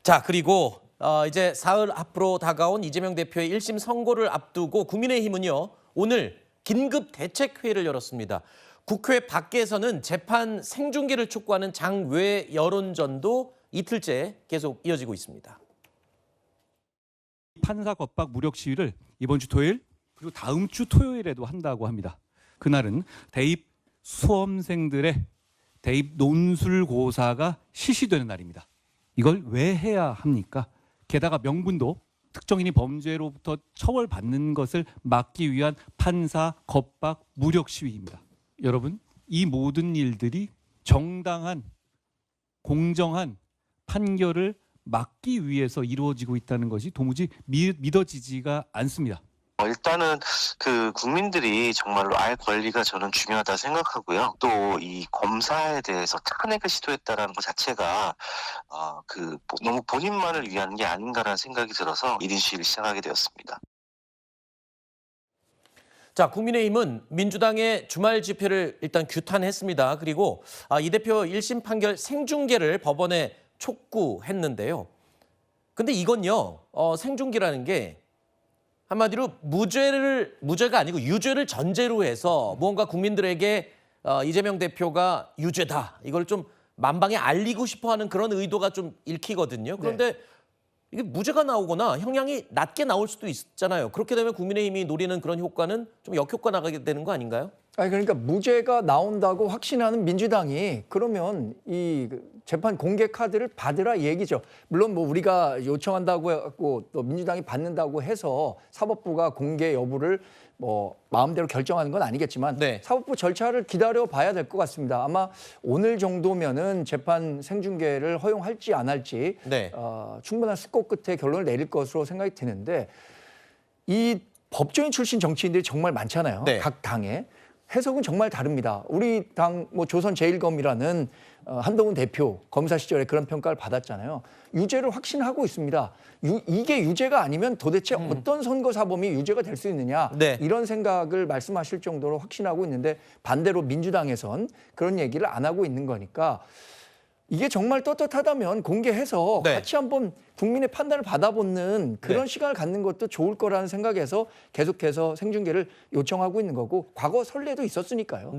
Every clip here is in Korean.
자, 그리고 이제 사흘 앞으로 다가온 이재명 대표의 1심 선고를 앞두고 국민의힘은요, 오늘 긴급 대책회의를 열었습니다. 국회 밖에서는 재판 생중계를 촉구하는 장외 여론전도 이틀째 계속 이어지고 있습니다. 판사 겁박 무력 시위를 이번 주 토요일 그리고 다음 주 토요일에도 한다고 합니다. 그날은 대입 수험생들의 대입 논술고사가 실시되는 날입니다. 이걸 왜 해야 합니까? 게다가 명분도 특정인이 범죄로부터 처벌받는 것을 막기 위한 판사 겁박 무력 시위입니다. 여러분, 이 모든 일들이 정당한 공정한 판결을 막기 위해서 이루어지고 있다는 것이 도무지 믿어지지가 않습니다. 일단은 그 국민들이 정말로 알 권리가 저는 중요하다 생각하고요. 또 이 검사에 대해서 탄핵을 시도했다라는 것 자체가 너무 본인만을 위한 게 아닌가라는 생각이 들어서 1인 시위를 시작하게 되었습니다. 자, 국민의힘은 민주당의 주말 집회를 일단 규탄했습니다. 그리고 이 대표 1심 판결 생중계를 법원에 촉구했는데요. 근데 이건요, 생중계라는 게 한마디로 무죄가 아니고 유죄를 전제로 해서 무언가 국민들에게 이재명 대표가 유죄다, 이걸 좀 만방에 알리고 싶어하는 그런 의도가 좀 읽히거든요. 그런데 이게 무죄가 나오거나 형량이 낮게 나올 수도 있잖아요. 그렇게 되면 국민의힘이 노리는 그런 효과는 좀 역효과 나가게 되는 거 아닌가요? 아니 그러니까 무죄가 나온다고 확신하는 민주당이 그러면 이 재판 공개 카드를 받으라 얘기죠. 물론 뭐 우리가 요청한다고 하고 또 민주당이 받는다고 해서 사법부가 공개 여부를 뭐 마음대로 결정하는 건 아니겠지만 사법부 절차를 기다려 봐야 될 것 같습니다. 아마 오늘 정도면은 재판 생중계를 허용할지 안 할지 충분한 숙고 끝에 결론을 내릴 것으로 생각이 드는데, 이 법조인 출신 정치인들이 정말 많잖아요. 각 당에. 해석은 정말 다릅니다. 우리 당 뭐 조선제일검이라는 한동훈 대표 검사 시절에 그런 평가를 받았잖아요. 유죄를 확신하고 있습니다. 이게 유죄가 아니면 도대체 어떤 선거사범이 유죄가 될 수 있느냐, 이런 생각을 말씀하실 정도로 확신하고 있는데, 반대로 민주당에선 그런 얘기를 안 하고 있는 거니까 이게 정말 떳떳하다면 공개해서 같이 한번 국민의 판단을 받아보는 그런 시간을 갖는 것도 좋을 거라는 생각에서 계속해서 생중계를 요청하고 있는 거고, 과거 선례도 있었으니까요.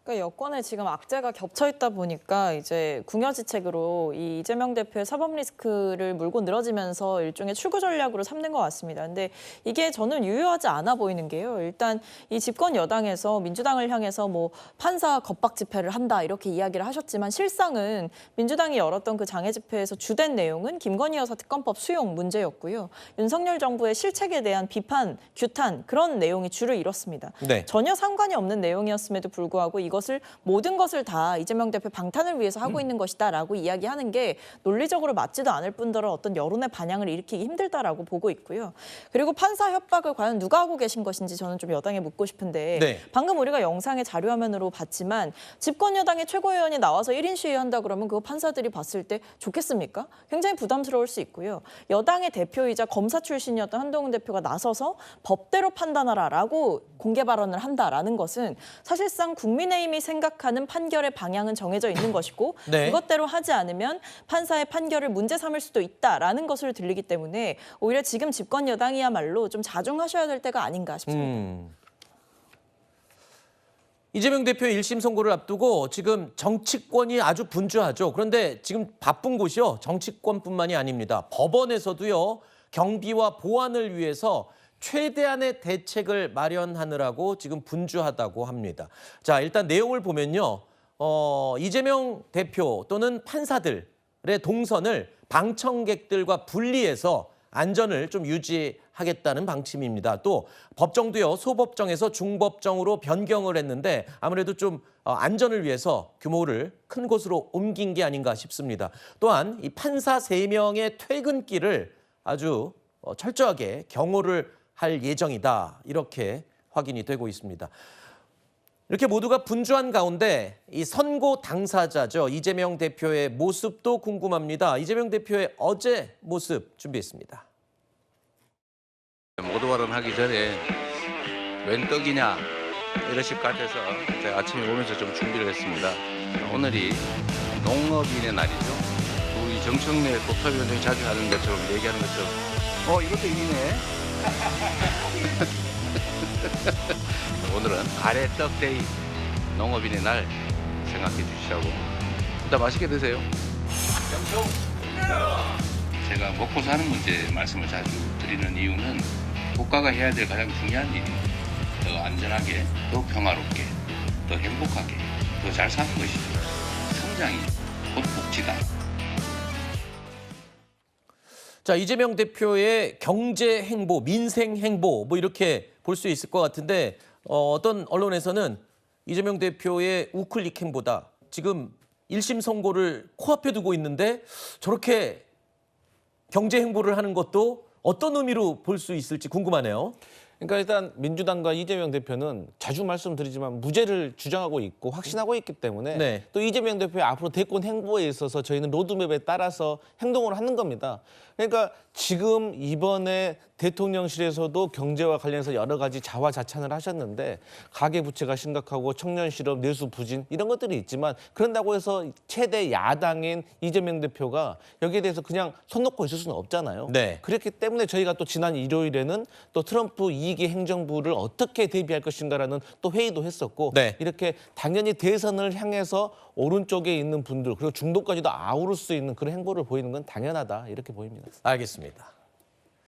그러니까 여권에 지금 악재가 겹쳐 있다 보니까 이제 궁여지책으로 이 이재명 대표의 사법 리스크를 물고 늘어지면서 일종의 출구 전략으로 삼는 것 같습니다. 근데 이게 저는 유효하지 않아 보이는 게요. 일단 이 집권 여당에서 민주당을 향해서 뭐 판사 겁박 집회를 한다 이렇게 이야기를 하셨지만, 실상은 민주당이 열었던 그 장애 집회에서 주된 내용은 김건희 여사 특검법 수용 문제였고요. 윤석열 정부의 실책에 대한 비판, 규탄, 그런 내용이 주를 이뤘습니다. 전혀 상관이 없는 내용이었음에도 불구하고 이것을 모든 것을 다 이재명 대표 방탄을 위해서 하고 있는 것이다라고 이야기하는 게 논리적으로 맞지도 않을 뿐더러 어떤 여론의 반향을 일으키기 힘들다라고 보고 있고요. 그리고 판사 협박을 과연 누가 하고 계신 것인지 저는 좀 여당에 묻고 싶은데, 방금 우리가 영상의 자료화면으로 봤지만 집권 여당의 최고위원이 나와서 1인 시위한다 그러면 그거 판사들이 봤을 때 좋겠습니까? 굉장히 부담스러울 수 있고요. 여당의 대표이자 검사 출신이었던 한동훈 대표가 나서서 법대로 판단하라라고 공개 발언을 한다라는 것은 사실상 국민의힘이 생각하는 판결의 방향은 정해져 있는 것이고, 그것대로 하지 않으면 판사의 판결을 문제 삼을 수도 있다라는 것으로 들리기 때문에 오히려 지금 집권 여당이야말로 좀 자중하셔야 될 때가 아닌가 싶습니다. 이재명 대표의 1심 선고를 앞두고 지금 정치권이 아주 분주하죠. 그런데 지금 바쁜 곳이요, 정치권뿐만이 아닙니다. 법원에서도요, 경비와 보안을 위해서 최대한의 대책을 마련하느라고 지금 분주하다고 합니다. 자, 일단 내용을 보면요, 이재명 대표 또는 판사들의 동선을 방청객들과 분리해서 안전을 좀 유지하겠다는 방침입니다. 또 법정도요, 소법정에서 중법정으로 변경을 했는데 아무래도 좀 안전을 위해서 규모를 큰 곳으로 옮긴 게 아닌가 싶습니다. 또한 이 판사 3명의 퇴근길을 아주 철저하게 경호를 할 예정이다, 이렇게 확인이 되고 있습니다. 이렇게 모두가 분주한 가운데 이 선고 당사자죠, 이재명 대표의 모습도 궁금합니다. 이재명 대표의 어제 모습 준비했습니다. 모두 발언하기 전에 웬 떡이냐 이러실 것 같아서 제가 아침에 오면서 좀 준비를 했습니다. 오늘이 농업인의 날이죠. 우리 이 정청래 국토위원장이 자주 하는 것처럼 얘기하는 것처럼 이것도 일이네. 오늘은 가래떡데이 농업인의 날 생각해 주시라고. 일단 맛있게 드세요. 제가 먹고 사는 문제 말씀을 자주 드리는 이유는 국가가 해야 될 가장 중요한 일이 더 안전하게, 더 평화롭게, 더 행복하게, 더 잘 사는 것이죠. 성장이 곧 복지다. 자, 이재명 대표의 경제 행보, 민생 행보 뭐 이렇게 볼 수 있을 것 같은데 어떤 언론에서는 이재명 대표의 우클릭 행보다 지금 1심 선고를 코앞에 두고 있는데 저렇게 경제 행보를 하는 것도 어떤 의미로 볼 수 있을지 궁금하네요. 그러니까 일단 민주당과 이재명 대표는 자주 말씀드리지만 무죄를 주장하고 있고 확신하고 있기 때문에 네. 또 이재명 대표의 앞으로 대권 행보에 있어서 저희는 로드맵에 따라서 행동을 하는 겁니다. 그러니까 지금 이번에 대통령실에서도 경제와 관련해서 여러 가지 자화자찬을 하셨는데 가계부채가 심각하고 청년 실업, 내수 부진 이런 것들이 있지만 그런다고 해서 최대 야당인 이재명 대표가 여기에 대해서 그냥 손 놓고 있을 수는 없잖아요. 네. 그렇기 때문에 저희가 또 지난 일요일에는 또 트럼프 2기 행정부를 어떻게 대비할 것인가라는 또 회의도 했었고 네. 이렇게 당연히 대선을 향해서 오른쪽에 있는 분들 그리고 중도까지도 아우를 수 있는 그런 행보를 보이는 건 당연하다 이렇게 보입니다. 알겠습니다.